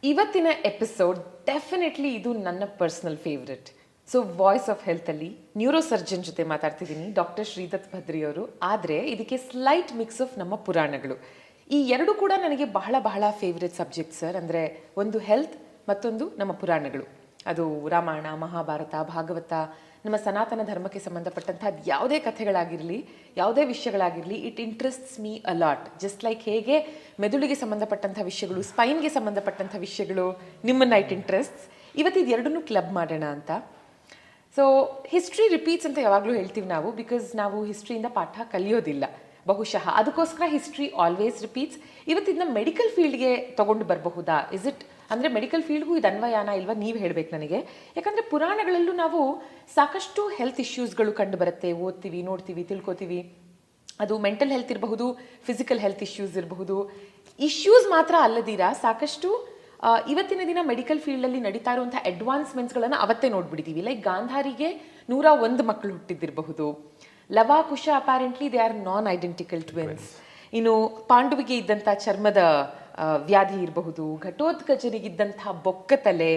ಇವತ್ತಿನ episode definitely ಇದು ನನ್ನ personal favourite. So voice of ಹೆಲ್ತಲ್ಲಿ ನ್ಯೂರೋ ಸರ್ಜನ್ ಜೊತೆ ಮಾತಾಡ್ತಿದ್ದೀನಿ, ಡಾಕ್ಟರ್ ಶ್ರೀದತ್ ಭದ್ರಿ ಅವರು. ಆದರೆ ಇದಕ್ಕೆ ಸ್ಲೈಟ್ ಮಿಕ್ಸ್ ಆಫ್ ನಮ್ಮ ಪುರಾಣಗಳು. ಈ ಎರಡು ಕೂಡ ನನಗೆ ಬಹಳ ಬಹಳ ಫೇವ್ರೆಟ್ ಸಬ್ಜೆಕ್ಟ್ ಸರ್. ಅಂದರೆ ಒಂದು ಹೆಲ್ತ್, ಮತ್ತೊಂದು ನಮ್ಮ ಪುರಾಣಗಳು. ಅದು ರಾಮಾಯಣ, ಮಹಾಭಾರತ, ಭಾಗವತ, ನಮ್ಮ ಸನಾತನ ಧರ್ಮಕ್ಕೆ ಸಂಬಂಧಪಟ್ಟಂತಹ ಯಾವುದೇ ಕಥೆಗಳಾಗಿರಲಿ, ಯಾವುದೇ ವಿಷಯಗಳಾಗಿರಲಿ, it interests me a lot. Just like ಹೇಗೆ ಮೆದುಳಿಗೆ ಸಂಬಂಧಪಟ್ಟಂಥ ವಿಷಯಗಳು, ಸ್ಪೈನ್ಗೆ ಸಂಬಂಧಪಟ್ಟಂಥ ವಿಷಯಗಳು ನಿಮ್ಮನ್ನು ಇಟ್ ಇಂಟ್ರೆಸ್ಟ್ಸ್. ಇವತ್ತಿದು ಎರಡನ್ನೂ ಕ್ಲಬ್ ಮಾಡೋಣ ಅಂತ. ಸೊ ಹಿಸ್ಟ್ರಿ ರಿಪೀಟ್ಸ್ ಅಂತ ಯಾವಾಗಲೂ ಹೇಳ್ತೀವಿ ನಾವು, ಬಿಕಾಸ್ ನಾವು ಹಿಸ್ಟ್ರಿಯಿಂದ ಪಾಠ ಕಲಿಯೋದಿಲ್ಲ ಬಹುಶಃ. ಅದಕ್ಕೋಸ್ಕರ ಹಿಸ್ಟ್ರಿ ಆಲ್ವೇಸ್ ರಿಪೀಟ್ಸ್. ಇವತ್ತಿನ ಮೆಡಿಕಲ್ ಫೀಲ್ಡ್ಗೆ ತೊಗೊಂಡು ಬರಬಹುದಾ? ಇಸ್ ಇಟ್ ಅಂದರೆ ಮೆಡಿಕಲ್ ಫೀಲ್ಡ್ಗೂ ಇದು ಅನ್ವಯಾನ ಇಲ್ವಾ? ನೀವು ಹೇಳಬೇಕು ನನಗೆ. ಯಾಕಂದರೆ ಪುರಾಣಗಳಲ್ಲೂ ನಾವು ಸಾಕಷ್ಟು ಹೆಲ್ತ್ ಇಶ್ಯೂಸ್ಗಳು ಕಂಡು ಬರುತ್ತೆ, ಓದ್ತೀವಿ, ನೋಡ್ತೀವಿ, ತಿಳ್ಕೊತೀವಿ. ಅದು ಮೆಂಟಲ್ ಹೆಲ್ತ್ ಇರಬಹುದು, ಫಿಸಿಕಲ್ ಹೆಲ್ತ್ ಇಶ್ಯೂಸ್ ಇರಬಹುದು. ಇಶ್ಯೂಸ್ ಮಾತ್ರ ಅಲ್ಲದಿರ ಸಾಕಷ್ಟು ಇವತ್ತಿನ ದಿನ ಮೆಡಿಕಲ್ ಫೀಲ್ಡಲ್ಲಿ ನಡೀತಾ ಇರುವಂಥ ಅಡ್ವಾನ್ಸ್ಮೆಂಟ್ಸ್ಗಳನ್ನು ಅವತ್ತೇ ನೋಡ್ಬಿಟ್ಟಿದ್ದೀವಿ. ಲೈಕ್ ಗಾಂಧಾರಿಗೆ 101 ಮಕ್ಕಳು ಹುಟ್ಟಿದ್ದಿರಬಹುದು. Lava, Kusha apparently they are non identical twins. ಇನ್ನು ಪಾಂಡುವಿಗೆ ಇದ್ದಂಥ ಚರ್ಮದ ವ್ಯಾಧಿ ಇರಬಹುದು, ಘಟೋತ್ಕಚರಿಗಿದ್ದಂಥ ಬೊಕ್ಕತಲೆ,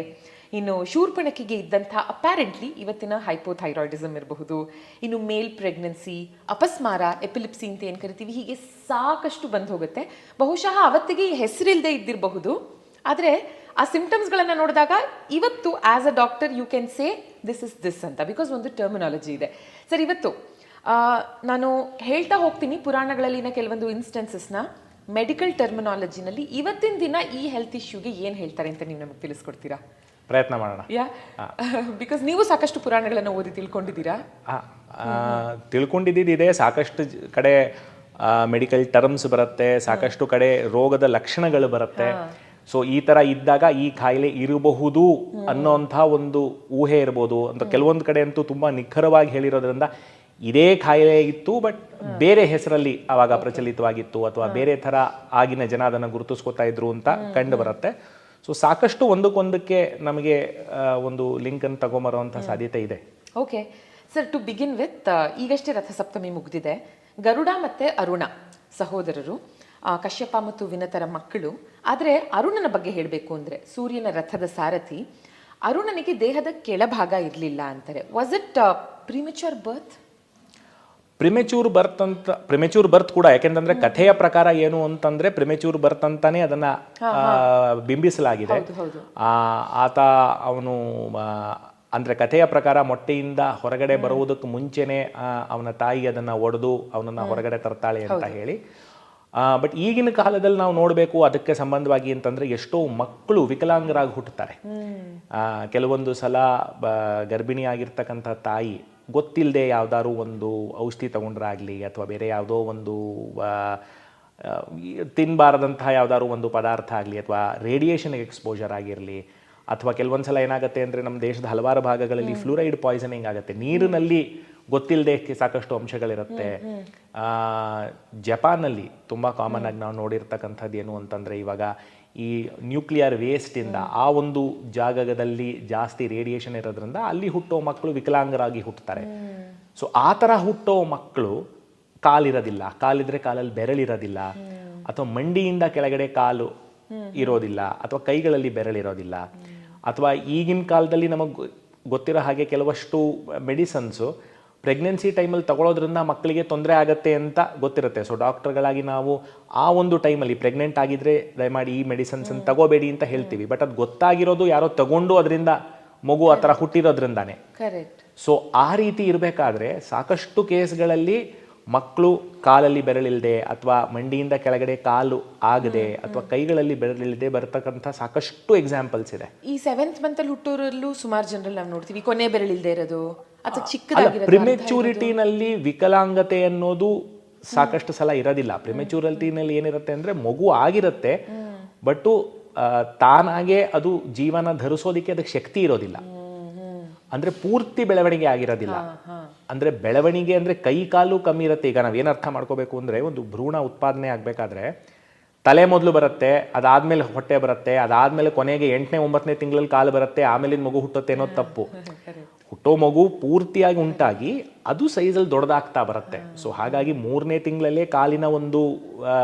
ಇನ್ನು ಶೂರ್ಪಣಕಿಗೆ ಇದ್ದಂಥ ಅಪ್ಯಾರೆಂಟ್ಲಿ ಇವತ್ತಿನ ಹೈಪೋಥೈರಾಯ್ಡಿಸಮ್ ಇರಬಹುದು. ಇನ್ನು ಮೇಲ್ ಪ್ರೆಗ್ನೆನ್ಸಿ, ಅಪಸ್ಮಾರ, ಎಪಿಲಿಪ್ಸಿ ಅಂತ ಏನು ಕರಿತೀವಿ, ಹೀಗೆ ಸಾಕಷ್ಟು ಬಂದು ಹೋಗುತ್ತೆ. ಬಹುಶಃ ಅವತ್ತಿಗೆ ಈ ಹೆಸರಿಲ್ಲದೆ ಇದ್ದಿರಬಹುದು, ಆದರೆ ಆ ಸಿಂಪ್ಟಮ್ಸ್ಗಳನ್ನು ನೋಡಿದಾಗ ಇವತ್ತು as a doctor you can say this is this ಅಂತ, ಬಿಕಾಸ್ ಒಂದು ಟರ್ಮಿನಾಲಜಿ ಇದೆ. ಸರ್, ಇವತ್ತು ನಾನು ಹೇಳ್ತಾ ಹೋಗ್ತೀನಿ ಪುರಾಣಗಳಲ್ಲಿನ ಕೆಲವೊಂದು ಇನ್ಸ್ಟೆನ್ಸಸ್ನ ಮೆಡಿಕಲ್ ಟರ್ಮಿನಾಲಜಿನಲ್ಲಿ ಇವತ್ತಿನ ದಿನ ಈ ಹೆಲ್ತ್ ಇಶ್ಯೂಗೆ ಏನು ಹೇಳ್ತಾರೆ ಅಂತ ನೀವು ನಮಗೆ ತಿಳಿಸ್ಕೊಡ್ತೀರಾ? ಪ್ರಯತ್ನ ಮಾಡೋಣ. ಬಿಕಾಸ್ ನೀವು ಸಾಕಷ್ಟು ಪುರಾಣಗಳನ್ನು ಓದಿ ತಿಳ್ಕೊಂಡಿದ್ದೀರಾ. ತಿಳ್ಕೊಂಡಿದ್ದಿದೆ, ಸಾಕಷ್ಟು ಕಡೆ ಮೆಡಿಕಲ್ ಟರ್ಮ್ಸ್ ಬರುತ್ತೆ, ಸಾಕಷ್ಟು ಕಡೆ ರೋಗದ ಲಕ್ಷಣಗಳು ಬರುತ್ತೆ. ಸೊ ಈ ಥರ ಇದ್ದಾಗ ಈ ಕಾಯಿಲೆ ಇರಬಹುದು ಅನ್ನೋಂಥ ಒಂದು ಊಹೆ ಇರ್ಬೋದು ಅಂತ. ಕೆಲವೊಂದು ಕಡೆ ಅಂತೂ ತುಂಬ ನಿಖರವಾಗಿ ಹೇಳಿರೋದ್ರಿಂದ ಇದೇ ಕಾಯಿಲೆ ಇತ್ತು, ಬಟ್ ಬೇರೆ ಹೆಸರಲ್ಲಿ ಅವಾಗ ಪ್ರಚಲಿತವಾಗಿತ್ತು, ಅಥವಾ ಬೇರೆ ಥರ ಆಗಿನ ಜನ ಅದನ್ನು ಗುರುತಿಸ್ಕೊತಾ ಇದ್ರು ಅಂತ ಕಂಡು ಬರುತ್ತೆ. ಸೊ ಸಾಕಷ್ಟು ಒಂದಕ್ಕೊಂದಕ್ಕೆ ನಮಗೆ ಒಂದು ಲಿಂಕನ್ನು ತಗೊಂಬರುವಂಥ ಸಾಧ್ಯತೆ ಇದೆ. Okay sir, to begin with, ಈಗಷ್ಟೇ ರಥಸಪ್ತಮಿ ಮುಗಿದಿದೆ. ಗರುಡ ಮತ್ತು ಅರುಣ ಸಹೋದರರು, ಕಶ್ಯಪ ಮತ್ತು ವಿನತರ ಮಕ್ಕಳು. ಆದರೆ ಅರುಣನ ಬಗ್ಗೆ ಹೇಳಬೇಕು ಅಂದರೆ, ಸೂರ್ಯನ ರಥದ ಸಾರಥಿ ಅರುಣನಿಗೆ ದೇಹದ ಕೆಳಭಾಗ ಇರಲಿಲ್ಲ ಅಂತಾರೆ. Was it premature birth? Premature birth ಕೂಡ, ಯಾಕೆಂತಂದ್ರೆ ಕಥೆಯ ಪ್ರಕಾರ ಏನು ಅಂತಂದ್ರೆ ಪ್ರಿಮೆಚೂರ್ ಬರ್ತ್ ಅಂತಾನೆ ಅದನ್ನ ಬಿಂಬಿಸಲಾಗಿದೆ. ಆತ ಅವನು ಅಂದ್ರೆ ಕಥೆಯ ಪ್ರಕಾರ ಮೊಟ್ಟೆಯಿಂದ ಹೊರಗಡೆ ಬರುವುದಕ್ಕೆ ಮುಂಚೆನೆ ಅವನ ತಾಯಿ ಅದನ್ನ ಒಡೆದು ಅವನನ್ನ ಹೊರಗಡೆ ತರ್ತಾಳೆ ಅಂತ ಹೇಳಿ. ಬಟ್ ಈಗಿನ ಕಾಲದಲ್ಲಿ ನಾವು ನೋಡಬೇಕು ಅದಕ್ಕೆ ಸಂಬಂಧವಾಗಿ ಅಂತಂದ್ರೆ ಎಷ್ಟೋ ಮಕ್ಕಳು ವಿಕಲಾಂಗರಾಗಿ ಹುಟ್ಟುತ್ತಾರೆ. ಕೆಲವೊಂದು ಸಲ ಗರ್ಭಿಣಿ ಆಗಿರ್ತಕ್ಕಂಥ ತಾಯಿ ಗೊತ್ತಿಲ್ಲದೆ ಯಾವ್ದಾದ್ರು ಒಂದು ಔಷಧಿ ತಗೊಂಡ್ರಾಗ್ಲಿ, ಅಥವಾ ಬೇರೆ ಯಾವುದೋ ಒಂದು ತಿನ್ನಬಾರದಂತಹ ಯಾವ್ದಾದ್ರು ಒಂದು ಪದಾರ್ಥ ಆಗಲಿ, ಅಥವಾ ರೇಡಿಯೇಷನ್ಗೆ ಎಕ್ಸ್ಪೋಜರ್ ಆಗಿರಲಿ, ಅಥವಾ ಕೆಲವೊಂದು ಸಲ ಏನಾಗುತ್ತೆ ಅಂದರೆ ನಮ್ಮ ದೇಶದ ಹಲವಾರು ಭಾಗಗಳಲ್ಲಿ ಫ್ಲೂರೈಡ್ ಪಾಯ್ಸನಿಂಗ್ ಆಗುತ್ತೆ. ನೀರಿನಲ್ಲಿ ಗೊತ್ತಿಲ್ಲದೆ ಸಾಕಷ್ಟು ಅಂಶಗಳಿರುತ್ತೆ. ಜಪಾನಲ್ಲಿ ತುಂಬ ಕಾಮನ್ ಆಗಿ ನಾವು ನೋಡಿರ್ತಕ್ಕಂಥದ್ದು ಏನು ಅಂತಂದರೆ, ಇವಾಗ ಈ ನ್ಯೂಕ್ಲಿಯರ್ ವೇಸ್ಟಿಂದ ಆ ಒಂದು ಜಾಗದಲ್ಲಿ ಜಾಸ್ತಿ ರೇಡಿಯೇಷನ್ ಇರೋದ್ರಿಂದ ಅಲ್ಲಿ ಹುಟ್ಟೋ ಮಕ್ಕಳು ವಿಕಲಾಂಗರಾಗಿ ಹುಟ್ಟುತ್ತಾರೆ. ಸೊ ಆ ಥರ ಹುಟ್ಟೋ ಮಕ್ಕಳು ಕಾಲಿರೋದಿಲ್ಲ, ಕಾಲಿದ್ರೆ ಕಾಲಲ್ಲಿ ಬೆರಳಿರೋದಿಲ್ಲ, ಅಥವಾ ಮಂಡಿಯಿಂದ ಕೆಳಗಡೆ ಕಾಲು ಇರೋದಿಲ್ಲ, ಅಥವಾ ಕೈಗಳಲ್ಲಿ ಬೆರಳಿರೋದಿಲ್ಲ. ಅಥವಾ ಈಗಿನ ಕಾಲದಲ್ಲಿ ನಮಗೆ ಗೊತ್ತಿರೋ ಹಾಗೆ ಕೆಲವಷ್ಟು ಮೆಡಿಸನ್ಸು ಪ್ರೆಗ್ನೆನ್ಸಿ ಟೈಮಲ್ಲಿ ತಗೊಳ್ಳೋದ್ರಿಂದ ಮಕ್ಕಳಿಗೆ ತೊಂದರೆ ಆಗುತ್ತೆ ಅಂತ ಗೊತ್ತಿರುತ್ತೆ. ಸೊ ಡಾಕ್ಟರ್ಗಳಾಗಿ ನಾವು ಆ ಒಂದು ಟೈಮಲ್ಲಿ ಪ್ರೆಗ್ನೆಂಟ್ ಆಗಿದ್ರೆ ದಯಮಾಡಿ ಈ ಮೆಡಿಸನ್ಸನ್ನು ತಗೋಬೇಡಿ ಅಂತ ಹೇಳ್ತೀವಿ. ಬಟ್ ಅದು ಗೊತ್ತಾಗಿರೋದು ಯಾರೋ ತಗೊಂಡು ಅದರಿಂದ ಮಗು ಆ ಥರ ಹುಟ್ಟಿರೋದ್ರಿಂದಾನೆ. ಸೊ ಆ ರೀತಿ ಇರಬೇಕಾದ್ರೆ ಸಾಕಷ್ಟು ಕೇಸ್ಗಳಲ್ಲಿ ಮಕ್ಕಳು ಕಾಲಲ್ಲಿ ಬೆರಳಿಲ್ಲದೆ, ಅಥವಾ ಮಂಡಿಯಿಂದ ಕೆಳಗಡೆ ಕಾಲು ಆಗದೆ, ಅಥವಾ ಕೈಗಳಲ್ಲಿ ಬೆರಳಿಲ್ಲದೆ ಬರ್ತಕ್ಕಂಥ ಸಾಕಷ್ಟು ಎಕ್ಸಾಂಪಲ್ಸ್ ಇದೆ. ಈ 7th ಮಂತಲ್ಲಿ ಹುಟ್ಟೋರಲ್ಲೂ ಸುಮಾರು ಜನರಲ್ಲಿ ನಾವು ನೋಡ್ತೀವಿ ಕೊನೆ ಬೆರಳಿಲ್ಲದೆ ಇರೋದು, ಅಥವಾ ಚಿಕ್ಕದಾಗಿರೋದು. ಪ್ರಿಮೆಚೂರಿಟಿನಲ್ಲಿ ವಿಕಲಾಂಗತೆ ಅನ್ನೋದು ಸಾಕಷ್ಟು ಸಲ ಇರೋದಿಲ್ಲ. ಪ್ರಿಮೆಚೂರಿಟಿನಲ್ಲಿ ಏನಿರುತ್ತೆ ಅಂದ್ರೆ ಮಗು ಆಗಿರುತ್ತೆ, ಬಟ್ ತಾನಾಗೆ ಅದು ಜೀವನ ಧರಿಸೋದಿಕ್ಕೆ ಅದಕ್ಕೆ ಶಕ್ತಿ ಇರೋದಿಲ್ಲ. ಅಂದ್ರೆ ಪೂರ್ತಿ ಬೆಳವಣಿಗೆ ಆಗಿರೋದಿಲ್ಲ. ಅಂದ್ರೆ ಬೆಳವಣಿಗೆ ಅಂದ್ರೆ ಕೈ ಕಾಲು ಕಮ್ಮಿ ಇರುತ್ತೆ. ಈಗ ನಾವೇನು ಅರ್ಥ ಮಾಡ್ಕೋಬೇಕು ಅಂದ್ರೆ, ಒಂದು ಭ್ರೂಣ ಉತ್ಪಾದನೆ ಆಗ್ಬೇಕಾದ್ರೆ ತಲೆ ಮೊದಲು ಬರುತ್ತೆ, ಅದಾದ್ಮೇಲೆ ಹೊಟ್ಟೆ ಬರುತ್ತೆ, ಅದಾದ್ಮೇಲೆ ಕೊನೆಗೆ 8ನೇ 9ನೇ ತಿಂಗಳಲ್ಲಿ ಕಾಲು ಬರುತ್ತೆ, ಆಮೇಲೆ ಮಗು ಹುಟ್ಟುತ್ತೆ ಅನ್ನೋದು ತಪ್ಪು. ಹುಟ್ಟೋ ಮಗು ಪೂರ್ತಿಯಾಗಿ ಉಂಟಾಗಿ ಅದು ಸೈಜಲ್ಲಿ ದೊಡ್ಡದಾಗ್ತಾ ಬರುತ್ತೆ. ಸೊ ಹಾಗಾಗಿ 3ನೇ ತಿಂಗಳಲ್ಲೇ ಕಾಲಿನ ಒಂದು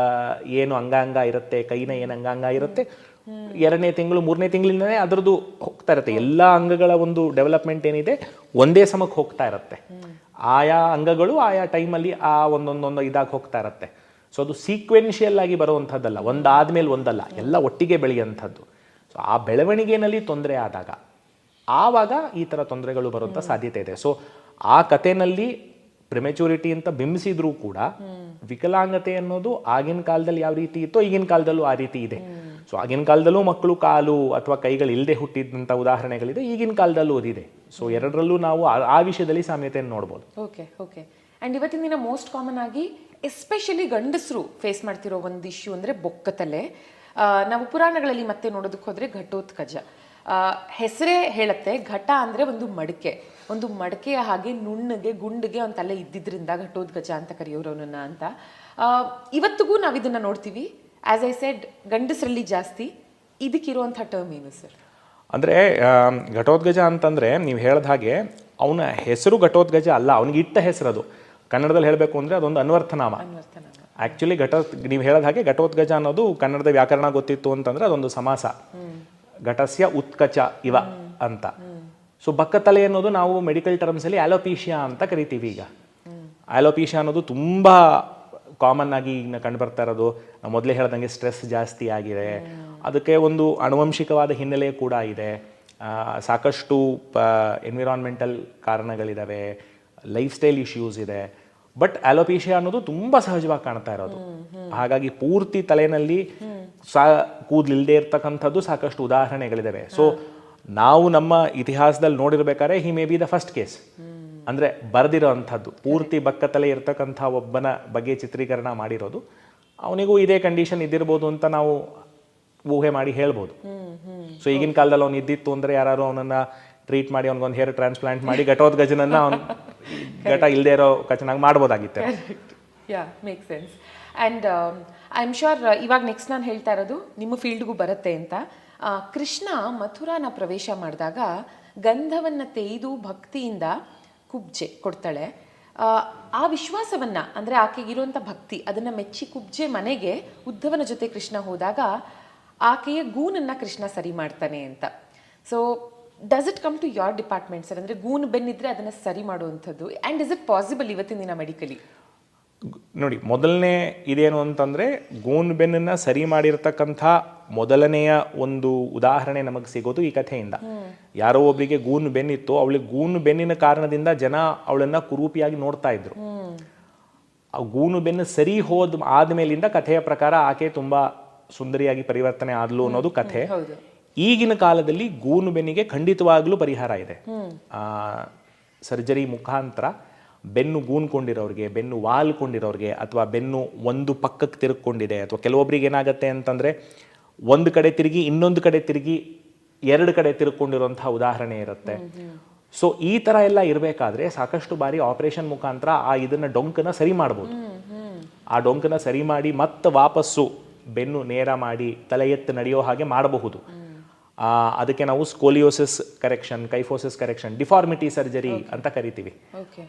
ಏನು ಅಂಗಾಂಗ ಇರುತ್ತೆ, ಕೈನ ಏನು ಅಂಗಾಂಗ ಇರುತ್ತೆ, 2ನೇ ತಿಂಗಳು 3ನೇ ತಿಂಗಳಿಂದನೇ ಅದರದ್ದು ಹೋಗ್ತಾ ಇರುತ್ತೆ. ಎಲ್ಲ ಅಂಗಗಳ ಒಂದು ಡೆವಲಪ್ಮೆಂಟ್ ಏನಿದೆ ಒಂದೇ ಸಮಕ್ಕೆ ಹೋಗ್ತಾ ಇರುತ್ತೆ. ಆಯಾ ಅಂಗಗಳು ಆಯಾ ಟೈಮಲ್ಲಿ ಆ ಒಂದೊಂದೊಂದು ಇದಾಗಿ ಹೋಗ್ತಾ ಇರುತ್ತೆ. ಸೊ ಅದು ಸೀಕ್ವೆನ್ಷಿಯಲ್ ಆಗಿ ಬರುವಂಥದ್ದಲ್ಲ, ಒಂದಾದ್ಮೇಲೆ ಒಂದಲ್ಲ, ಎಲ್ಲ ಒಟ್ಟಿಗೆ ಬೆಳೆಯುವಂಥದ್ದು. ಸೊ ಆ ಬೆಳವಣಿಗೆಯಲ್ಲಿ ತೊಂದರೆ ಆದಾಗ ಆವಾಗ ಈ ಥರ ತೊಂದರೆಗಳು ಬರುವಂಥ ಸಾಧ್ಯತೆ ಇದೆ. ಸೊ ಆ ಕಥೆನಲ್ಲಿ ಪ್ರಿಮೆಚುರಿಟಿ ಅಂತ ಬಿಂಬಿಸಿದ್ರೂ ಕೂಡ ವಿಕಲಾಂಗತೆ ಅನ್ನೋದು ಆಗಿನ ಕಾಲದಲ್ಲಿ ಯಾವ ರೀತಿ ಇತ್ತೋ ಈಗಿನ ಕಾಲದಲ್ಲೂ ಆ ರೀತಿ ಇದೆ. ಸೊ ಆಗಿನ ಕಾಲದಲ್ಲೂ ಮಕ್ಕಳು ಕಾಲು ಅಥವಾ ಕೈಗಳು ಇಲ್ಲದೆ ಹುಟ್ಟಿದಂಥ ಉದಾಹರಣೆಗಳಿದೆ, ಈಗಿನ ಕಾಲದಲ್ಲೂ ಅದಿದೆ. ಸೊ ಎರಡರಲ್ಲೂ ನಾವು ಆ ವಿಷಯದಲ್ಲಿ ಸಾಮ್ಯತೆಯನ್ನು ನೋಡ್ಬೋದು. Okay okay. ಆ್ಯಂಡ್ ಇವತ್ತಿನ ದಿನ ಮೋಸ್ಟ್ ಕಾಮನ್ ಆಗಿ ಎಸ್ಪೆಷಲಿ ಗಂಡಸರು ಫೇಸ್ ಮಾಡ್ತಿರೋ ಒಂದು ಇಶ್ಯೂ ಅಂದರೆ ಬೊಕ್ಕತಲೆ. ನಾವು ಪುರಾಣಗಳಲ್ಲಿ ಮತ್ತೆ ನೋಡೋದಕ್ಕೆ ಹೋದರೆ ಘಟೋತ್ಕಜ ಹೆಸರೇ ಹೇಳುತ್ತೆ. ಘಟ ಅಂದರೆ ಒಂದು ಮಡಕೆಯ ಹಾಗೆ ನುಣ್ಣಗೆ ಗುಂಡಿಗೆ ಒಂದು ತಲೆ ಇದ್ದಿದ್ರಿಂದ ಘಟೋತ್ಕಜ ಅಂತ ಕರೆಯೋರು ಅವನನ್ನ ಅಂತ. ಇವತ್ತಿಗೂ ನಾವು ಇದನ್ನು ನೋಡ್ತೀವಿ. ಆಸ್ ಐ ಸೆಡ್, ಗಂಡಸರಲ್ಲಿ ಜಾಸ್ತಿ. ಇದಕ್ಕಿರುವಂಥ ಟರ್ಮ್ ಏನು ಸರ್? ಅಂದರೆ ಘಟೋತ್ಕಜ ಅಂತಂದರೆ ನೀವು ಹೇಳ್ದ ಹಾಗೆ ಅವನ ಹೆಸರು ಘಟೋತ್ಕಜ ಅಲ್ಲ, ಅವನಿಗೆ ಇಟ್ಟ ಹೆಸರದು. ಕನ್ನಡದಲ್ಲಿ ಹೇಳಬೇಕು ಅಂದರೆ ಅದೊಂದು ಅನ್ವರ್ಥನಾಮ. ಆ್ಯಕ್ಚುಲಿ ನೀವು ಹೇಳಿದ ಹಾಗೆ ಘಟೋತ್ಕಜ ಅನ್ನೋದು ಕನ್ನಡದ ವ್ಯಾಕರಣ ಗೊತ್ತಿತ್ತು ಅಂತಂದರೆ ಅದೊಂದು ಸಮಾಸ, ಘಟಸ್ಯ ಉತ್ಕಚ ಇವ ಅಂತ. ಸೊ ಬಕ್ಕತಲೆ ಅನ್ನೋದು ನಾವು ಮೆಡಿಕಲ್ ಟರ್ಮ್ಸಲ್ಲಿ ಆಲೋಪೀಷಿಯಾ ಅಂತ ಕರಿತೀವಿ. ಈಗ ಆಲೋಪೀಷಿಯಾ ಅನ್ನೋದು ತುಂಬ ಕಾಮನ್ ಆಗಿ ಈಗ ಕಂಡು ಬರ್ತಾ ಇರೋದು. ನಾವು ಮೊದಲೇ ಹೇಳ್ದಂಗೆ ಸ್ಟ್ರೆಸ್ ಜಾಸ್ತಿ ಆಗಿದೆ, ಅದಕ್ಕೆ ಒಂದು ಆನುವಂಶಿಕವಾದ ಹಿನ್ನೆಲೆ ಕೂಡ ಇದೆ. ಸಾಕಷ್ಟು ಎನ್ವಿರಾನ್ಮೆಂಟಲ್ ಕಾರಣಗಳಿದ್ದಾವೆ, ಲೈಫ್ ಸ್ಟೈಲ್ ಇಶ್ಯೂಸ್ ಇದೆ. ಬಟ್ ಆಲೋಪೀಷಿಯಾ ಅನ್ನೋದು ತುಂಬ ಸಹಜವಾಗಿ ಕಾಣ್ತಾ ಇರೋದು. ಹಾಗಾಗಿ ಪೂರ್ತಿ ತಲೆನಲ್ಲಿ ಕೂದಲಿಲ್ಲದೆ ಇರ್ತಕ್ಕಂಥದ್ದು ಸಾಕಷ್ಟು ಉದಾಹರಣೆಗಳಿದ್ದಾವೆ. ಸೊ ನಾವು ನಮ್ಮ ಇತಿಹಾಸದಲ್ಲಿ ನೋಡಿರ್ಬೇಕಾದ್ರೆ he may be the first case, ಅಂದರೆ ಬರೆದಿರೋ ಅಂಥದ್ದು ಪೂರ್ತಿ ಬಕ್ಕತಲೆ ಇರ್ತಕ್ಕಂಥ ಒಬ್ಬನ ಬಗ್ಗೆ ಚಿತ್ರೀಕರಣ ಮಾಡಿರೋದು. ಅವನಿಗೂ ಇದೇ ಕಂಡೀಷನ್ ಇದ್ದಿರ್ಬೋದು ಅಂತ ನಾವು ಊಹೆ ಮಾಡಿ ಹೇಳ್ಬೋದು. ಸೊ ಈಗಿನ ಕಾಲದಲ್ಲಿ ಅವ್ನು ಇದ್ದಿತ್ತು ಅಂದರೆ ಯಾರು ಅವನನ್ನು ಟ್ರೀಟ್ ಮಾಡಿ ಅವ್ನಿಗೊಂದು ಹೇರ್ ಟ್ರಾನ್ಸ್ಪ್ಲಾಂಟ್ ಮಾಡಿ ಘಟೋತ್ಕಜನನ್ನು ಅವ್ನು ಘಟ ಇಲ್ಲದೆ ಇರೋ ಕಚನಾಗಿ ಮಾಡ್ಬೋದಾಗಿತ್ತು. Yeah, make sense. And I am sure ಇವಾಗ ನೆಕ್ಸ್ಟ್ ನಾನು ಹೇಳ್ತಾ ಇರೋದು ನಿಮ್ಮ ಫೀಲ್ಡ್ಗೂ ಬರುತ್ತೆ ಅಂತ. ಕೃಷ್ಣ ಮಥುರಾನ ಪ್ರವೇಶ ಮಾಡಿದಾಗ ಗಂಧವನ್ನು ತೆಗೆದು ಭಕ್ತಿಯಿಂದ ಕುಬ್ಜೆ ಕೊಡ್ತಾಳೆ. ಆ ವಿಶ್ವಾಸವನ್ನ, ಅಂದರೆ ಆಕೆಗಿರುವಂಥ ಭಕ್ತಿ ಅದನ್ನು ಮೆಚ್ಚಿ ಕುಬ್ಜೆ ಮನೆಗೆ ಉದ್ಧವನ ಜೊತೆ ಕೃಷ್ಣ ಹೋದಾಗ ಆಕೆಯ ಗೂನನ್ನು ಕೃಷ್ಣ ಸರಿ ಮಾಡ್ತಾನೆ ಅಂತ. So does it come to your department sir? ಅಂದರೆ ಗೂನು ಬೆನ್ನಿದ್ರೆ ಅದನ್ನು ಸರಿ ಮಾಡುವಂಥದ್ದು. ಆ್ಯಂಡ್ ಇಸ್ ಇಟ್ ಪಾಸಿಬಲ್ ಇವತ್ತಿನ ದಿನ ಮೆಡಿಕಲಿ? ನೋಡಿ, ಮೊದಲನೇ ಇದೇನು ಅಂತಂದರೆ ಗೂನು ಬೆನ್ನನ್ನು ಸರಿ ಮಾಡಿರ್ತಕ್ಕಂಥ ಮೊದಲನೆಯ ಒಂದು ಉದಾಹರಣೆ ನಮಗೆ ಸಿಗೋದು ಈ ಕಥೆಯಿಂದ. ಯಾರೋ ಒಬ್ಬರಿಗೆ ಗೂನು ಬೆನ್ನಿತ್ತು, ಅವಳಿಗೆ ಗೂನು ಬೆನ್ನಿನ ಕಾರಣದಿಂದ ಜನ ಅವಳನ್ನು ಕುರೂಪಿಯಾಗಿ ನೋಡ್ತಾ ಇದ್ರು. ಆ ಗೂನು ಬೆನ್ನು ಸರಿ ಆದ್ಮೇಲಿಂದ ಕಥೆಯ ಪ್ರಕಾರ ಆಕೆ ತುಂಬ ಸುಂದರಿಯಾಗಿ ಪರಿವರ್ತನೆ ಆದ್ಲು ಅನ್ನೋದು ಕಥೆ. ಈಗಿನ ಕಾಲದಲ್ಲಿ ಗೂನು ಬೆನ್ನಿಗೆ ಖಂಡಿತವಾಗ್ಲೂ ಪರಿಹಾರ ಇದೆ. ಸರ್ಜರಿ ಮುಖಾಂತರ ಬೆನ್ನು ಗೂನ್ಕೊಂಡಿರೋರಿಗೆ, ಬೆನ್ನು ವಾಲ್ಕೊಂಡಿರೋರಿಗೆ, ಅಥವಾ ಬೆನ್ನು ಒಂದು ಪಕ್ಕಕ್ಕೆ ತಿರುಗಿಕೊಂಡಿದೆ, ಅಥವಾ ಕೆಲವೊಬ್ರಿಗೆ ಏನಾಗುತ್ತೆ ಅಂತಂದರೆ ಒಂದು ಕಡೆ ತಿರುಗಿ ಇನ್ನೊಂದು ಕಡೆ ತಿರುಗಿ 2 ಕಡೆ ತಿರುಗಿಕೊಂಡಿರೋಂಥ ಉದಾಹರಣೆ ಇರುತ್ತೆ. ಸೊ ಈ ಥರ ಎಲ್ಲ ಇರಬೇಕಾದ್ರೆ ಸಾಕಷ್ಟು ಬಾರಿ ಆಪರೇಷನ್ ಮುಖಾಂತರ ಇದನ್ನು ಡೊಂಕನ್ನು ಸರಿ ಮಾಡ್ಬೋದು. ಆ ಡೊಂಕನ್ನು ಸರಿ ಮಾಡಿ ಮತ್ತೆ ವಾಪಸ್ಸು ಬೆನ್ನು ನೇರ ಮಾಡಿ ತಲೆ ಎತ್ತು ನಡೆಯೋ ಹಾಗೆ ಮಾಡಬಹುದು. ಅದಕ್ಕೆ ನಾವು scoliosis correction, ಕೈಫೋಸಿಸ್ correction, deformity surgery ಅಂತ ಕರಿತೀವಿ.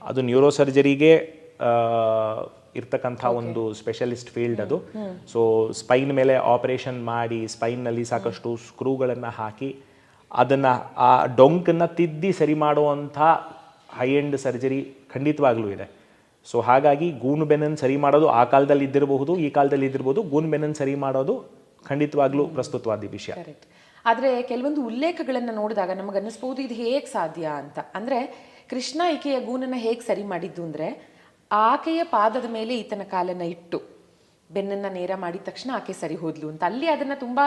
ಅದು ನ್ಯೂರೋ ಸರ್ಜರಿಗೆ ಇರ್ತಕ್ಕಂಥ ಒಂದು ಸ್ಪೆಷಲಿಸ್ಟ್ ಫೀಲ್ಡ್ ಅದು. ಸೊ ಸ್ಪೈನ್ ಮೇಲೆ ಆಪರೇಷನ್ ಮಾಡಿ ಸ್ಪೈನ್ನಲ್ಲಿ ಸಾಕಷ್ಟು ಸ್ಕ್ರೂಗಳನ್ನು ಹಾಕಿ ಅದನ್ನು ಆ ಡೊಂಕನ್ನು ತಿದ್ದಿ ಸರಿ ಮಾಡುವಂಥ ಹೈ ಎಂಡ್ ಸರ್ಜರಿ ಖಂಡಿತವಾಗ್ಲೂ ಇದೆ. ಸೊ ಹಾಗಾಗಿ ಗೂನು ಬೆನ್ನನ್ನು ಸರಿ ಮಾಡೋದು ಆ ಕಾಲದಲ್ಲಿ ಇದ್ದಿರಬಹುದು, ಈ ಕಾಲದಲ್ಲಿ ಇದ್ದಿರ್ಬೋದು. ಗೂನು ಬೆನ್ನನ್ನು ಸರಿ ಮಾಡೋದು ಖಂಡಿತವಾಗ್ಲೂ ಪ್ರಸ್ತುತವಾದ ವಿಷಯ. ಆದರೆ ಕೆಲವೊಂದು ಉಲ್ಲೇಖಗಳನ್ನು ನೋಡಿದಾಗ ನಮಗೆ ಅನ್ನಿಸ್ಬೋದು ಇದು ಹೇಗೆ ಸಾಧ್ಯ ಅಂತ. ಅಂದರೆ ಕೃಷ್ಣ ಈಕೆಯ ಗೂನನ್ನು ಹೇಗೆ ಸರಿ ಮಾಡಿದ್ದು ಅಂದರೆ ಆಕೆಯ ಪಾದದ ಮೇಲೆ ಈತನ ಕಾಲನ್ನು ಇಟ್ಟು ಬೆನ್ನನ್ನು ನೇರ ಮಾಡಿದ ತಕ್ಷಣ ಆಕೆ ಸರಿ ಹೋದ್ಲು ಅಂತ. ಅಲ್ಲಿ ಅದನ್ನು ತುಂಬ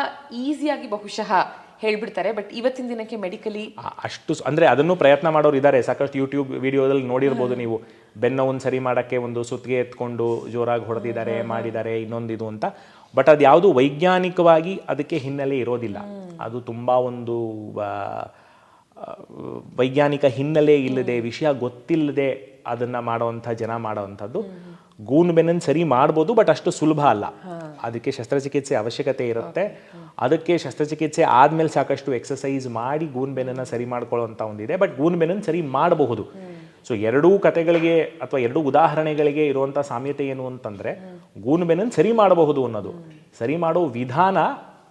ಈಸಿಯಾಗಿ ಬಹುಶಃ ಹೇಳ್ಬಿಡ್ತಾರೆ. ಬಟ್ ಇವತ್ತಿನ ದಿನಕ್ಕೆ ಮೆಡಿಕಲಿ ಅಷ್ಟು ಅಂದರೆ ಅದನ್ನು ಪ್ರಯತ್ನ ಮಾಡೋರು ಇದ್ದಾರೆ. ಸಾಕಷ್ಟು ಯೂಟ್ಯೂಬ್ ವಿಡಿಯೋದಲ್ಲಿ ನೋಡಿರ್ಬೋದು ನೀವು. ಬೆನ್ನವನ್ನು ಸರಿ ಮಾಡೋಕ್ಕೆ ಒಂದು ಸುತ್ತಿಗೆ ಎತ್ಕೊಂಡು ಜೋರಾಗಿ ಹೊಡೆದಿದ್ದಾರೆ, ಮಾಡಿದ್ದಾರೆ, ಇನ್ನೊಂದಿದು ಅಂತ. ಬಟ್ ಅದು ಯಾವುದು ವೈಜ್ಞಾನಿಕವಾಗಿ ಅದಕ್ಕೆ ಹಿನ್ನೆಲೆ ಇರೋದಿಲ್ಲ. ಅದು ತುಂಬ ಒಂದು ವೈಜ್ಞಾನಿಕ ಹಿನ್ನೆಲೆ ಇಲ್ಲದೆ, ವಿಷಯ ಗೊತ್ತಿಲ್ಲದೆ ಅದನ್ನು ಮಾಡೋವಂಥ ಜನ ಮಾಡೋವಂಥದ್ದು. ಗೂನು ಬೆನ್ನನ್ನು ಸರಿ ಮಾಡ್ಬೋದು, ಬಟ್ ಅಷ್ಟು ಸುಲಭ ಅಲ್ಲ. ಅದಕ್ಕೆ ಶಸ್ತ್ರಚಿಕಿತ್ಸೆ ಅವಶ್ಯಕತೆ ಇರುತ್ತೆ. ಅದಕ್ಕೆ ಶಸ್ತ್ರಚಿಕಿತ್ಸೆ ಆದಮೇಲೆ ಸಾಕಷ್ಟು ಎಕ್ಸಸೈಸ್ ಮಾಡಿ ಗೂನು ಬೆನ್ನನ್ನು ಸರಿ ಮಾಡ್ಕೊಳ್ಳೋವಂಥ ಒಂದಿದೆ. ಬಟ್ ಗೂನು ಬೆನ್ನನ್ನು ಸರಿ ಮಾಡಬಹುದು. ಸೊ ಎರಡೂ ಕಥೆಗಳಿಗೆ ಅಥವಾ ಎರಡೂ ಉದಾಹರಣೆಗಳಿಗೆ ಇರುವಂಥ ಸಾಮ್ಯತೆ ಏನು ಅಂತಂದರೆ ಗೂನು ಬೆನ್ನನ್ನು ಸರಿ ಮಾಡಬಹುದು ಅನ್ನೋದು. ಸರಿ ಮಾಡೋ ವಿಧಾನ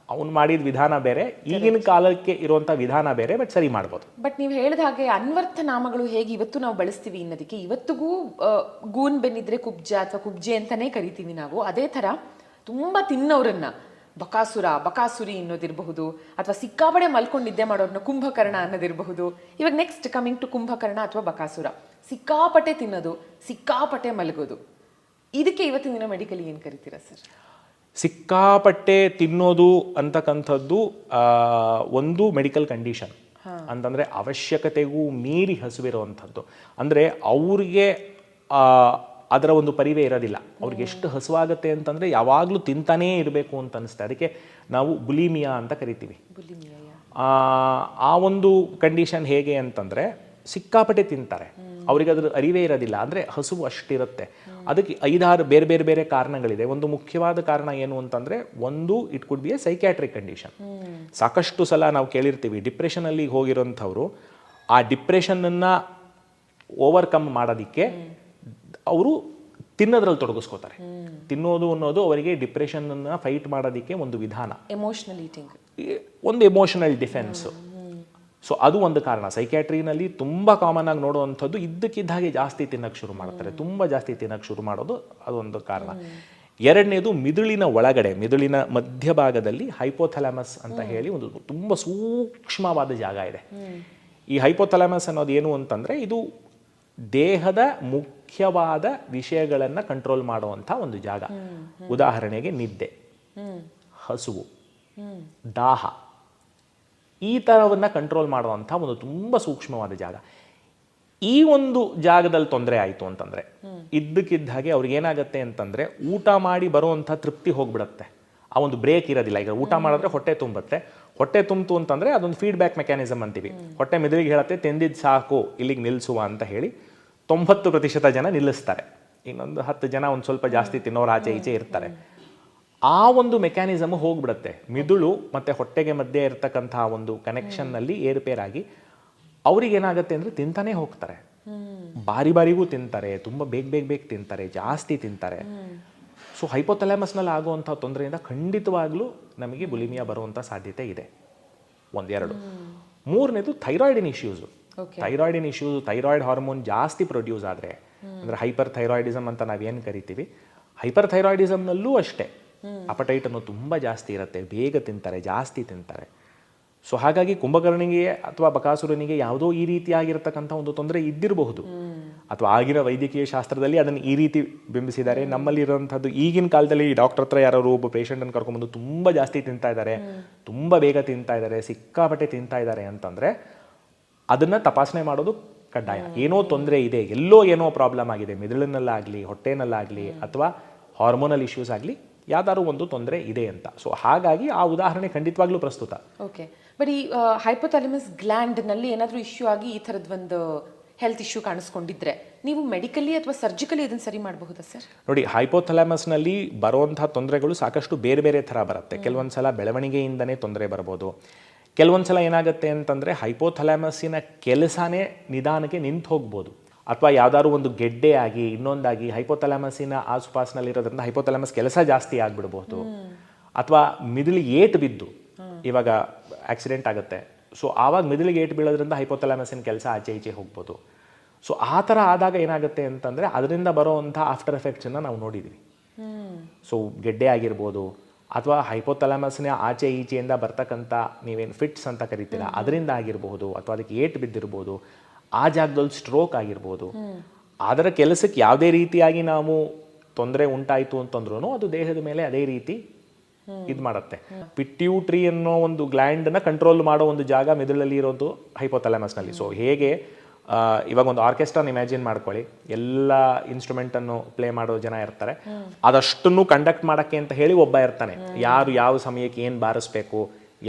ಅವ್ನು ಮಾಡಿದ ವಿಧಾನ ಬೇರೆ, ಈಗಿನ ಕಾಲಕ್ಕೆ ಇರುವಂಥ ವಿಧಾನ ಬೇರೆ, ಬಟ್ ಸರಿ ಮಾಡ್ಬೋದು. ಬಟ್ ನೀವು ಹೇಳಿದ ಹಾಗೆ ಅನ್ವರ್ಥ ನಾಮಗಳು ಹೇಗೆ ಇವತ್ತು ನಾವು ಬಳಸ್ತೀವಿ ಅನ್ನೋದಕ್ಕೆ ಇವತ್ತಿಗೂ ಗೂನ್ ಬೆನ್ನಿದ್ರೆ ಕುಬ್ಜ ಅಥವಾ ಕುಬ್ಜೆ ಅಂತಾನೆ ಕರಿತೀವಿ ನಾವು. ಅದೇ ಥರ ತುಂಬ ತಿನ್ನೋರನ್ನ ಬಕಾಸುರ, ಬಕಾಸುರಿ ಅನ್ನೋದಿರಬಹುದು, ಅಥವಾ ಸಿಕ್ಕಾಪಡೆ ಮಲ್ಕೊಂಡು ನಿದ್ದೆ ಮಾಡೋರನ್ನ ಕುಂಭಕರ್ಣ ಅನ್ನೋದಿರಬಹುದು. ಇವಾಗ ನೆಕ್ಸ್ಟ್ ಕಮಿಂಗ್ ಟು ಕುಂಭಕರ್ಣ ಅಥವಾ ಬಕಾಸುರ, ಸಿಕ್ಕಾಪಟ್ಟೆ ತಿನ್ನೋದು, ಸಿಕ್ಕಾಪಟ್ಟೆ ಮಲಗೋದು, ಇದಕ್ಕೆ ಇವತ್ತಿನ ದಿನ ಮೆಡಿಕಲಿ ಏನು ಕರಿತೀರಾ ಸರ್? ಸಿಕ್ಕಾಪಟ್ಟೆ ತಿನ್ನೋದು ಅಂತಕ್ಕಂಥದ್ದು ಒಂದು ಮೆಡಿಕಲ್ ಕಂಡೀಷನ್ ಅಂತಂದರೆ ಅವಶ್ಯಕತೆಗೂ ಮೀರಿ ಹಸುವಿರುವಂಥದ್ದು. ಅಂದರೆ ಅವ್ರಿಗೆ ಅದರ ಒಂದು ಪರಿವೇ ಇರೋದಿಲ್ಲ. ಅವ್ರಿಗೆ ಎಷ್ಟು ಹಸುವಾಗುತ್ತೆ ಅಂತಂದರೆ ಯಾವಾಗಲೂ ತಿಂತಾನೇ ಇರಬೇಕು ಅಂತ ಅನಿಸುತ್ತೆ. ಅದಕ್ಕೆ ನಾವು ಬುಲಿಮಿಯಾ ಅಂತ ಕರಿತೀವಿ. ಆ ಒಂದು ಕಂಡೀಷನ್ ಹೇಗೆ ಅಂತಂದರೆ ಸಿಕ್ಕಾಪಟ್ಟೆ ತಿಂತಾರೆ, ಅವ್ರಿಗೆ ಅದ್ರ ಅರಿವೇ ಇರೋದಿಲ್ಲ, ಅಂದರೆ ಹಸುವು ಅಷ್ಟಿರುತ್ತೆ. ಅದಕ್ಕೆ 5-6 ಬೇರೆ ಬೇರೆ ಬೇರೆ ಕಾರಣಗಳಿದೆ. ಒಂದು ಮುಖ್ಯವಾದ ಕಾರಣ ಏನು ಅಂತಂದರೆ, ಒಂದು it could be A psychiatric condition. ಸಾಕಷ್ಟು ಸಲ ನಾವು ಕೇಳಿರ್ತೀವಿ, ಡಿಪ್ರೆಷನಲ್ಲಿ ಹೋಗಿರೋಂಥವ್ರು ಆ ಡಿಪ್ರೆಷನ್ನನ್ನು ಓವರ್ಕಮ್ ಮಾಡೋದಕ್ಕೆ ಅವರು ತಿನ್ನೋದ್ರಲ್ಲಿ ತೊಡಗಿಸ್ಕೋತಾರೆ. ತಿನ್ನೋದು ಅನ್ನೋದು ಅವರಿಗೆ ಡಿಪ್ರೆಷನ್ನ ಫೈಟ್ ಮಾಡೋದಕ್ಕೆ ಒಂದು ವಿಧಾನ, ಎಮೋಷನಲ್ ಈಟಿಂಗ್, ಒಂದು ಎಮೋಷನಲ್ ಡಿಫೆನ್ಸು. ಸೊ ಅದು ಒಂದು ಕಾರಣ. ಸೈಕ್ಯಾಟ್ರಿನಲ್ಲಿ ತುಂಬ ಕಾಮನ್ ಆಗಿ ನೋಡುವಂಥದ್ದು ಇದ್ದಕ್ಕಿದ್ದ ಹಾಗೆ ಜಾಸ್ತಿ ತಿನ್ನಕ್ಕೆ ಶುರು ಮಾಡ್ತಾರೆ, ತುಂಬ ಜಾಸ್ತಿ ತಿನ್ನಕ್ಕೆ ಶುರು ಮಾಡೋದು ಅದೊಂದು ಕಾರಣ. ಎರಡನೇದು ಮಿದುಳಿನ ಒಳಗಡೆ, ಮಿದುಳಿನ ಮಧ್ಯಭಾಗದಲ್ಲಿ ಹೈಪೋಥಾಲಮಸ್ ಅಂತ ಹೇಳಿ ಒಂದು ತುಂಬ ಸೂಕ್ಷ್ಮವಾದ ಜಾಗ ಇದೆ. ಈ ಹೈಪೋಥಾಲಮಸ್ ಅನ್ನೋದು ಏನು ಅಂತಂದರೆ, ಇದು ದೇಹದ ಮುಖ್ಯವಾದ ವಿಷಯಗಳನ್ನು ಕಂಟ್ರೋಲ್ ಮಾಡುವಂಥ ಒಂದು ಜಾಗ. ಉದಾಹರಣೆಗೆ ನಿದ್ದೆ, ಹಸುವು, ದಾಹ, ಈ ಥರವನ್ನು ಕಂಟ್ರೋಲ್ ಮಾಡುವಂಥ ಒಂದು ತುಂಬ ಸೂಕ್ಷ್ಮವಾದ ಜಾಗ. ಈ ಒಂದು ಜಾಗದಲ್ಲಿ ತೊಂದರೆ ಆಯಿತು ಅಂತಂದರೆ ಇದ್ದಕ್ಕಿದ್ದ ಹಾಗೆ ಅವ್ರಿಗೇನಾಗತ್ತೆ ಅಂತಂದರೆ, ಊಟ ಮಾಡಿ ಬರುವಂಥ ತೃಪ್ತಿ ಹೋಗ್ಬಿಡುತ್ತೆ. ಆ ಒಂದು ಬ್ರೇಕ್ ಇರೋದಿಲ್ಲ. ಈಗ ಊಟ ಮಾಡಿದ್ರೆ ಹೊಟ್ಟೆ ತುಂಬುತ್ತೆ, ಹೊಟ್ಟೆ ತುಂಬಿತು ಅಂತಂದರೆ ಅದೊಂದು ಫೀಡ್ಬ್ಯಾಕ್ ಮೆಕ್ಯಾನಿಸಮ್ ಅಂತೀವಿ. ಹೊಟ್ಟೆ ಮೆದುಳಿಗೆ ಹೇಳುತ್ತೆ ತಿಂದಿದ್ದು ಸಾಕು, ಇಲ್ಲಿಗೆ ನಿಲ್ಲಿಸುವ ಅಂತ ಹೇಳಿ 90% ಜನ ನಿಲ್ಲಿಸ್ತಾರೆ. ಇನ್ನೊಂದು 10 ಜನ ಒಂದು ಸ್ವಲ್ಪ ಜಾಸ್ತಿ ತಿನ್ನೋರು ಆಚೆ ಈಚೆ ಇರ್ತಾರೆ. ಆ ಒಂದು ಮೆಕ್ಯಾನಿಸಮ್ ಹೋಗ್ಬಿಡುತ್ತೆ. ಮಿದುಳು ಮತ್ತು ಹೊಟ್ಟೆಗೆ ಮಧ್ಯೆ ಇರ್ತಕ್ಕಂಥ ಒಂದು ಕನೆಕ್ಷನ್ನಲ್ಲಿ ಏರುಪೇರಾಗಿ ಅವ್ರಿಗೇನಾಗುತ್ತೆ ಅಂದರೆ ತಿಂತಾನೆ ಹೋಗ್ತಾರೆ, ಬಾರಿಗೂ ತಿಂತಾರೆ, ತುಂಬ ಬೇಗ ತಿಂತಾರೆ, ಜಾಸ್ತಿ ತಿಂತಾರೆ. ಸೊ ಹೈಪೋಥಾಲಮಸ್ನಲ್ಲಿ ಆಗುವಂಥ ತೊಂದರೆಯಿಂದ ಖಂಡಿತವಾಗ್ಲೂ ನಮಗೆ ಬುಲಿಮಿಯಾ ಬರುವಂಥ ಸಾಧ್ಯತೆ ಇದೆ. 1-2. ಮೂರನೇದು ಥೈರಾಯ್ಡಿನ್ ಇಶ್ಯೂಸು. ಥೈರಾಯ್ಡಿನ್ ಇಶ್ಯೂಸ್, ಥೈರಾಯ್ಡ್ ಹಾರ್ಮೋನ್ ಜಾಸ್ತಿ ಪ್ರೊಡ್ಯೂಸ್ ಆದರೆ, ಅಂದರೆ ಹೈಪರ್ ಥೈರಾಯ್ಡಿಸಮ್ ಅಂತ ನಾವೇನು ಕರಿತೀವಿ, ಹೈಪರ್ ಥೈರಾಯ್ಡಿಸಮ್ನಲ್ಲೂ ಅಷ್ಟೇ ಅಪಟೈಟ್ ಅನ್ನೋದು ತುಂಬ ಜಾಸ್ತಿ ಇರುತ್ತೆ, ಬೇಗ ತಿಂತಾರೆ, ಜಾಸ್ತಿ ತಿಂತಾರೆ. ಸೊ ಹಾಗಾಗಿ ಕುಂಭಕರ್ಣಿಗೆ ಅಥವಾ ಬಕಾಸುರನಿಗೆ ಯಾವುದೋ ಈ ರೀತಿಯಾಗಿರ್ತಕ್ಕಂಥ ಒಂದು ತೊಂದರೆ ಇದ್ದಿರಬಹುದು, ಅಥವಾ ಆಗಿನ ವೈದ್ಯಕೀಯ ಶಾಸ್ತ್ರದಲ್ಲಿ ಅದನ್ನು ಈ ರೀತಿ ಬಿಂಬಿಸಿದ್ದಾರೆ. ನಮ್ಮಲ್ಲಿರುವಂಥದ್ದು ಈಗಿನ ಕಾಲದಲ್ಲಿ ಡಾಕ್ಟರ್ ಹತ್ರ ಯಾರು ಒಬ್ಬ ಪೇಷಂಟನ್ನು ಕರ್ಕೊಂಡ್ಬಂದು ತುಂಬ ಜಾಸ್ತಿ ತಿಂತಾ ಇದ್ದಾರೆ, ತುಂಬ ಬೇಗ ತಿಂತಾ ಇದ್ದಾರೆ, ಸಿಕ್ಕಾಪಟ್ಟೆ ತಿಂತಾ ಇದ್ದಾರೆ ಅಂತಂದರೆ ಅದನ್ನು ತಪಾಸಣೆ ಮಾಡೋದು ಕಡ್ಡಾಯ. ಏನೋ ತೊಂದರೆ ಇದೆ, ಎಲ್ಲೋ ಏನೋ ಪ್ರಾಬ್ಲಮ್ ಆಗಿದೆ, ಮಿದುಳಿನಲ್ಲಾಗಲಿ, ಹೊಟ್ಟೆನಲ್ಲಾಗಲಿ, ಅಥವಾ ಹಾರ್ಮೋನಲ್ ಇಶ್ಯೂಸ್ ಆಗಲಿ, ಯಾವ್ದಾದ್ರು ಒಂದು ತೊಂದರೆ ಇದೆ ಅಂತ. ಸೊ ಹಾಗಾಗಿ ಆ ಉದಾಹರಣೆ ಖಂಡಿತವಾಗ್ಲೂ ಪ್ರಸ್ತುತ. ಓಕೆ, ಬಟ್ ಈ ಹೈಪೋಥಾಲಮಸ್ ಗ್ಲ್ಯಾಂಡ್ನಲ್ಲಿ ಏನಾದರೂ ಇಶ್ಯೂ ಆಗಿ ಈ ಥರದ್ದು ಒಂದು ಹೆಲ್ತ್ ಇಶ್ಯೂ ಕಾಣಿಸ್ಕೊಂಡಿದ್ರೆ ನೀವು ಮೆಡಿಕಲಿ ಅಥವಾ ಸರ್ಜಿಕಲಿ ಇದನ್ನು ಸರಿ ಮಾಡಬಹುದಾ ಸರ್? ನೋಡಿ, ಹೈಪೋಥಾಲಮಸ್ನಲ್ಲಿ ಬರುವಂಥ ತೊಂದರೆಗಳು ಸಾಕಷ್ಟು ಬೇರೆ ಬೇರೆ ಥರ ಬರುತ್ತೆ. ಕೆಲವೊಂದು ಸಲ ಬೆಳವಣಿಗೆಯಿಂದನೇ ತೊಂದರೆ ಬರ್ಬೋದು. ಕೆಲವೊಂದು ಸಲ ಏನಾಗುತ್ತೆ ಅಂತಂದರೆ ಹೈಪೋಥಾಲಮಸ್ಸಿನ ಕೆಲಸನೇ ನಿಧಾನಕ್ಕೆ ನಿಂತು ಹೋಗ್ಬೋದು, ಅಥವಾ ಯಾವುದಾದ್ರು ಒಂದು ಗೆಡ್ಡೆ ಆಗಿ ಇನ್ನೊಂದಾಗಿ ಹೈಪೋಥಾಲಮಸ್ಸಿನ ಆಸುಪಾಸಿನಲ್ಲಿರೋದ್ರಿಂದ ಹೈಪೋಥಾಲಮಸ್ ಕೆಲಸ ಜಾಸ್ತಿ ಆಗಿಬಿಡ್ಬೋದು, ಅಥವಾ ಮಿದುಳಿಗೆ ಏಟು ಬಿದ್ದು, ಇವಾಗ ಆಕ್ಸಿಡೆಂಟ್ ಆಗುತ್ತೆ, ಸೊ ಆವಾಗ ಮಿದುಳಿಗೆ ಏಟು ಬೀಳೋದ್ರಿಂದ ಹೈಪೋಥಾಲಮಸ್ಸಿನ ಕೆಲಸ ಆಚೆ ಈಚೆ ಹೋಗ್ಬೋದು. ಸೊ ಆ ಥರ ಆದಾಗ ಏನಾಗುತ್ತೆ ಅಂತಂದರೆ ಅದರಿಂದ ಬರೋವಂಥ ಆಫ್ಟರ್ ಎಫೆಕ್ಟ್ಸನ್ನು ನಾವು ನೋಡಿದ್ದೀವಿ. ಸೊ ಗೆಡ್ಡೆ ಆಗಿರ್ಬೋದು, ಅಥವಾ ಹೈಪೋಥಾಲಮಸ್ನ ಆಚೆ ಈಚೆಯಿಂದ ಬರ್ತಕ್ಕಂಥ ನೀವೇನು ಫಿಟ್ಸ್ ಅಂತ ಕರಿತೀರ ಅದರಿಂದ ಆಗಿರ್ಬೋದು, ಅಥವಾ ಅದಕ್ಕೆ ಏಟು ಬಿದ್ದಿರ್ಬೋದು, ಆ ಜಾಗದಲ್ಲಿ ಸ್ಟ್ರೋಕ್ ಆಗಿರ್ಬೋದು. ಅದರ ಕೆಲಸಕ್ಕೆ ಯಾವುದೇ ರೀತಿಯಾಗಿ ನಾವು ತೊಂದರೆ ಉಂಟಾಯಿತು ಅಂತಂದ್ರೂ ಅದು ದೇಹದ ಮೇಲೆ ಅದೇ ರೀತಿ ಇದು ಮಾಡುತ್ತೆ. ಪಿಟ್ಯೂಟ್ರಿ ಅನ್ನೋ ಒಂದು ಗ್ಲ್ಯಾಂಡನ್ನು ಕಂಟ್ರೋಲ್ ಮಾಡೋ ಒಂದು ಜಾಗ ಮಿದುಳಲ್ಲಿ ಇರೋದು ಹೈಪೋಥಾಲಮಸ್ನಲ್ಲಿ. ಸೊ ಹೇಗೆ ಇವಾಗ ಒಂದು ಆರ್ಕೆಸ್ಟ್ರಾನ ಇಮ್ಯಾಜಿನ್ ಮಾಡ್ಕೊಳ್ಳಿ, ಎಲ್ಲ ಇನ್ಸ್ಟ್ರೂಮೆಂಟನ್ನು ಪ್ಲೇ ಮಾಡೋ ಜನ ಇರ್ತಾರೆ, ಅದಷ್ಟನ್ನು ಕಂಡಕ್ಟ್ ಮಾಡೋಕ್ಕೆ ಅಂತ ಹೇಳಿ ಒಬ್ಬ ಇರ್ತಾನೆ, ಯಾರು ಯಾವ ಸಮಯಕ್ಕೆ ಏನು ಬಾರಿಸ್ಬೇಕು,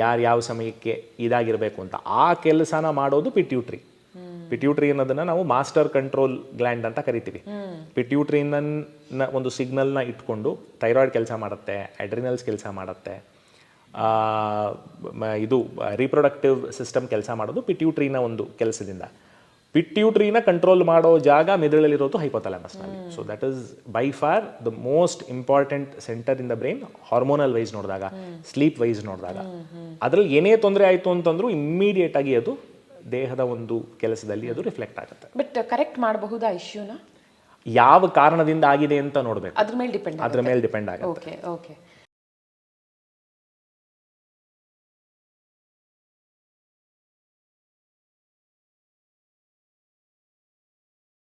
ಯಾರು ಯಾವ ಸಮಯಕ್ಕೆ ಇದಾಗಿರಬೇಕು ಅಂತ. ಆ ಕೆಲಸನ ಮಾಡೋದು ಪಿಟ್ಯೂಟ್ರಿ. ಪಿಟ್ಯೂಟ್ರಿ ಅನ್ನೋದನ್ನು ನಾವು ಮಾಸ್ಟರ್ ಕಂಟ್ರೋಲ್ ಗ್ಲ್ಯಾಂಡ್ ಅಂತ ಕರಿತೀವಿ. ಪಿಟ್ಯೂಟ್ರಿನ ಒಂದು ಸಿಗ್ನಲ್ನ ಇಟ್ಕೊಂಡು ಥೈರಾಯ್ಡ್ ಕೆಲಸ ಮಾಡುತ್ತೆ, ಅಡ್ರಿನಲ್ಸ್ ಕೆಲಸ ಮಾಡುತ್ತೆ, ಇದು ರೀಪ್ರೊಡಕ್ಟಿವ್ ಸಿಸ್ಟಮ್ ಕೆಲಸ ಮಾಡೋದು ಪಿಟ್ಯೂಟ್ರಿನ ಒಂದು ಕೆಲಸದಿಂದ. ಪಿಟ್ಯೂಟ್ರಿನ ಕಂಟ್ರೋಲ್ ಮಾಡೋ ಜಾಗ ಮೆದುಳಲ್ಲಿರೋದು ಹೈಪೋಥಾಲಮಸ್ನಲ್ಲಿ. So that is by far the most important centre in the brain. Hormonal wise ನೋಡಿದಾಗ, ಸ್ಲೀಪ್ ವೈಸ್ ನೋಡಿದಾಗ, ಅದರಲ್ಲಿ ಏನೇ ತೊಂದರೆ ಆಯಿತು ಅಂತಂದ್ರೂ ಇಮ್ಮಿಡಿಯೇಟ್ ಆಗಿ ಅದು ದೇಹದ ಒಂದು ಕೆಲಸದಲ್ಲಿ ಅದು ರಿಫ್ಲೆಕ್ಟ್ ಆಗುತ್ತೆ. ಬಟ್ ಕರೆಕ್ಟ್ ಮಾಡಬಹುದಾ ಇಶ್ಯೂನ? ಯಾವ ಕಾರಣದಿಂದ ಆಗಿದೆ ಅಂತ ನೋಡಬೇಕು, ಅದ್ರ ಮೇಲೆ ಡಿಪೆಂಡ್ ಅದ್ರ ಮೇಲೆ ಡಿಪೆಂಡ್ ಆಗುತ್ತೆ. Okay okay